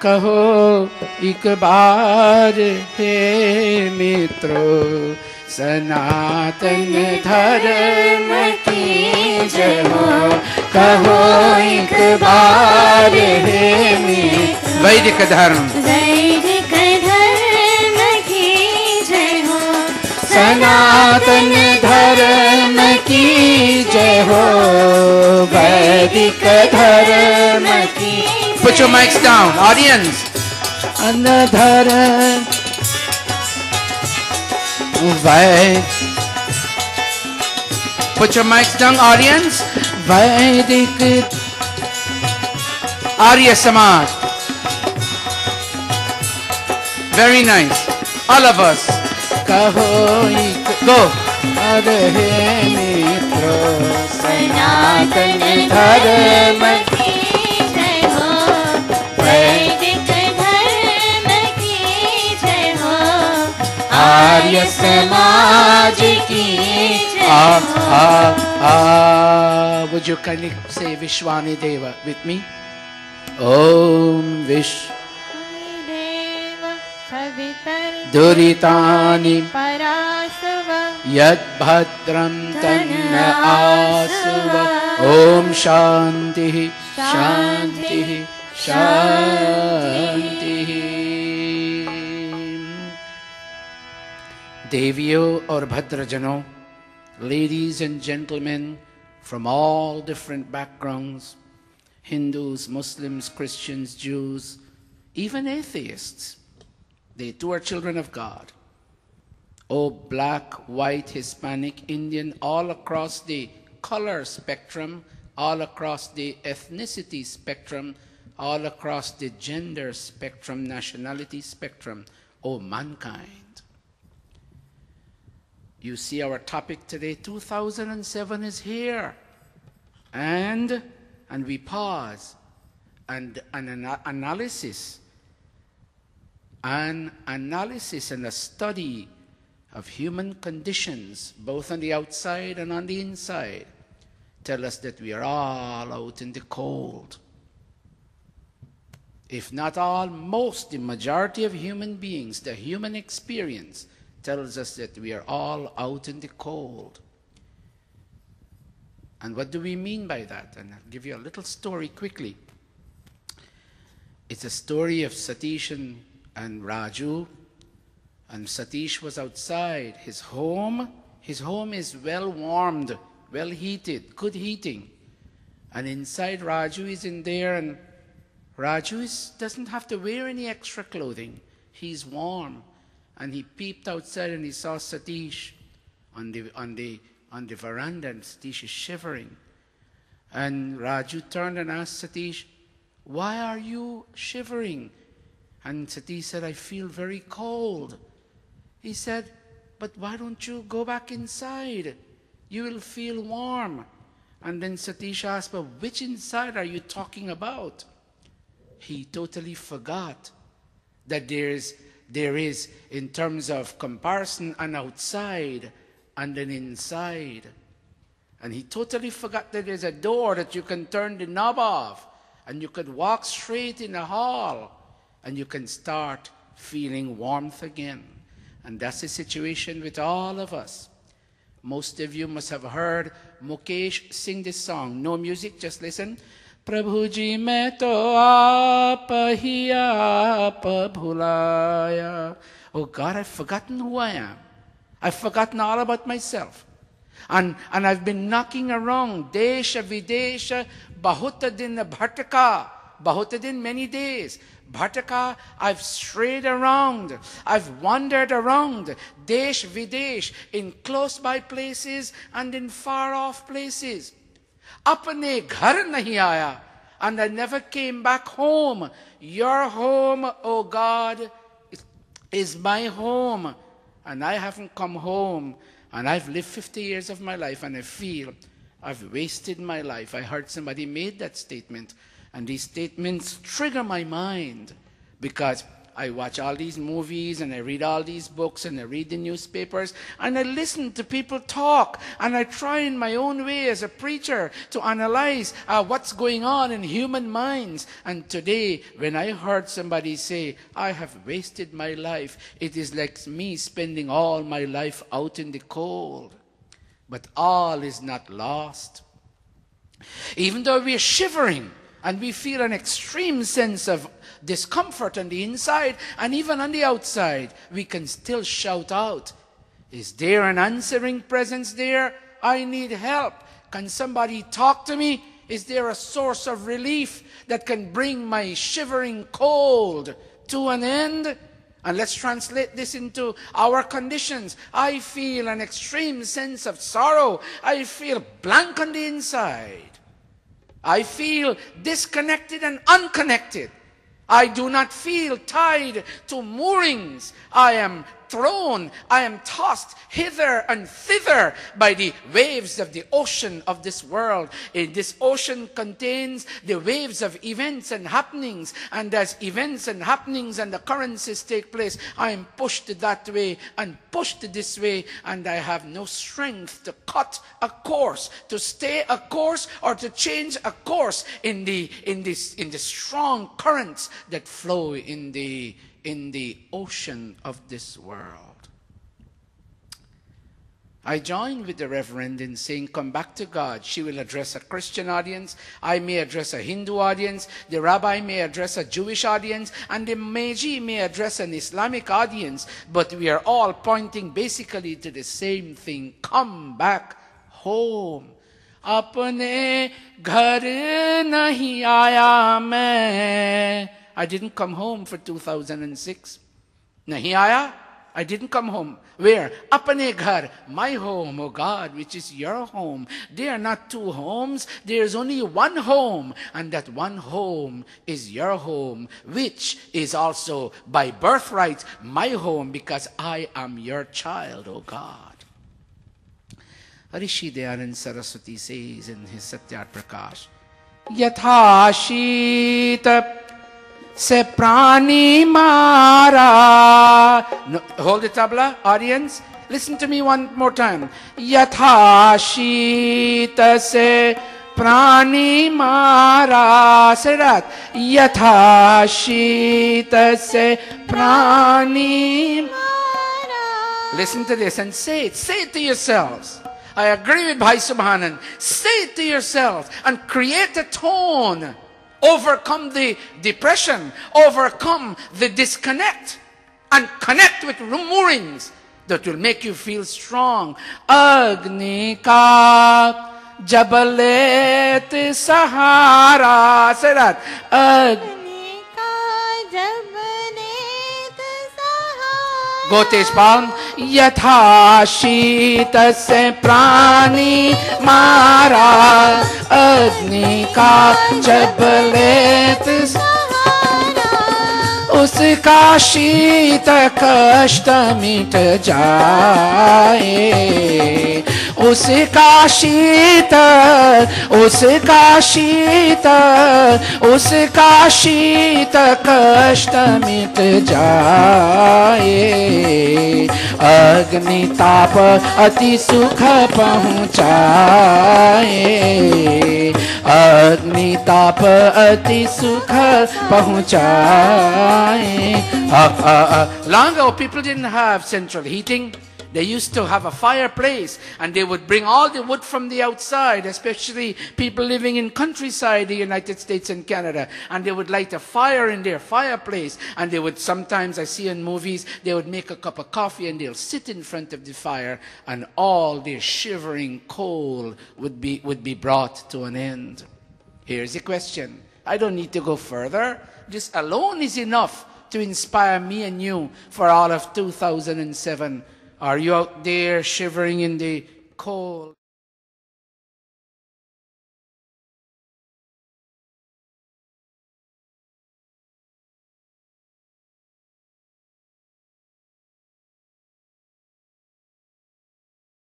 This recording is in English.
कहो एक बार हे मित्रों, सनातन धर्म की जय हो। कहो एक बार हे मित्रों, वैदिक धर्म की जय हो। सनातन धर्म की जय हो। वैदिक धर्म की। Put your mics down, audience. Anadharan. Put your mics down, audience. Vedic Arya Samaj. Very nice. All of us. Kaho go. Adhe mitro. Sanatan dharma ki jai ho. Vedic dharma ki jai ho. Arya Samaj ki jai ho. Would you kindly say Vishwani Deva with me? Om Deva Savitar Duritani Parasava Yad Bhadram Tanna Asuva. Om Shanti Shanti Shanti. Deviyo or Bhadrajano, ladies and gentlemen from all different backgrounds, Hindus, Muslims, Christians, Jews, even atheists, they too are children of God. Oh, black, white, Hispanic, Indian, all across the color spectrum, all across the ethnicity spectrum, all across the gender spectrum, nationality spectrum, oh mankind. You see our topic today, 2007 is here. And we pause and an analysis and a study of human conditions, both on the outside and on the inside, tell us that we are all out in the cold. If not all, most, the majority of human beings, the human experience tells us that we are all out in the cold. And what do we mean by that? And I'll give you a little story quickly. It's a story of Satish and Raju. And Satish was outside his home. His home is well warmed, well heated, good heating. And inside Raju is in there, and Raju doesn't have to wear any extra clothing. He's warm. And he peeped outside and he saw Satish on the veranda, and Satish is shivering. And Raju turned and asked Satish, "Why are you shivering?" And Satish said, "I feel very cold." He said, "But why don't you go back inside? You will feel warm." And then Satish asked, "But which inside are you talking about?" He totally forgot that there is, in terms of comparison, an outside and an inside. And he totally forgot that there's a door that you can turn the knob off, and you could walk straight in the hall, and you can start feeling warmth again. And that's the situation with all of us. Most of you must have heard Mukesh sing this song. No music, just listen. Prabhu ji main to aap hi aap bhulaya. Oh God, I've forgotten who I am. I've forgotten all about myself. And I've been knocking around. Desha videsha bahut din bhataka. Bahut din, many days. Bhataka, I've strayed around. I've wandered around. Desh videsh, in close by places and in far off places. Apne ghar nahi aaya. And I never came back home. Your home, oh God, is my home. And I haven't come home. And I've lived 50 years of my life, and I feel I've wasted my life. I heard somebody made that statement. And these statements trigger my mind, because I watch all these movies and I read all these books and I read the newspapers and I listen to people talk and I try in my own way as a preacher to analyze what's going on in human minds. And today, when I heard somebody say, I have wasted my life, it is like me spending all my life out in the cold. But all is not lost. Even though we are shivering and we feel an extreme sense of discomfort on the inside and even on the outside, we can still shout out, is there an answering presence there? I need help. Can somebody talk to me? Is there a source of relief that can bring my shivering cold to an end? And let's translate this into our conditions. I feel an extreme sense of sorrow. I feel blank on the inside. I feel disconnected and unconnected. I do not feel tied to moorings. I am thrown, I am tossed hither and thither by the waves of the ocean of this world. This ocean contains the waves of events and happenings, and as events and happenings and occurrences take place, I am pushed that way and pushed this way, and I have no strength to cut a course, to stay a course, or to change a course in the strong currents that flow in the ocean of this world. I join with the Reverend in saying, come back to God. She will address a Christian audience. I may address a Hindu audience. The Rabbi may address a Jewish audience. And the Meiji may address an Islamic audience. But we are all pointing basically to the same thing. Come back home. Apne ghar nahi aaya main. I didn't come home for 2006. Nahi aaya? I didn't come home. Where? Apne ghar, my home, O God, which is your home. There are not two homes. There is only one home. And that one home is your home, which is also by birthright my home, because I am your child, O God. Rishi Dayanand Saraswati says in his Satyat Prakash, Yatha Shita se prani mara. No, hold the tabla, audience. Listen to me one more time. Yatha shita se prani mara. Say that. Yatha shita se prani mara. Listen to this and say it. Say it to yourselves. I agree with Bhai Subhanan. Say it to yourselves and create a tone. Overcome the depression, overcome the disconnect, and connect with moorings that will make you feel strong. Agni ka jabalet sahara. Say that. Agni ka jabalet sahara. Go Tejpal. Yatha shita se prani mara. Agni ka jabalet sahara. Uska shita kashta mit jaye. Uska shita, uska shita, uska shita kashta mit jaye. Agni tap ati sukha pahuchaye. Agni tap ati sukha pahuchaye. Long ago, people didn't have central heating. They used to have a fireplace, and they would bring all the wood from the outside, especially people living in countryside, the United States and Canada, and they would light a fire in their fireplace, and they would sometimes, I see in movies, they would make a cup of coffee and they'll sit in front of the fire, and all their shivering cold would be brought to an end. Here's the question. I don't need to go further. This alone is enough to inspire me and you for all of 2007. Are you out there shivering in the cold?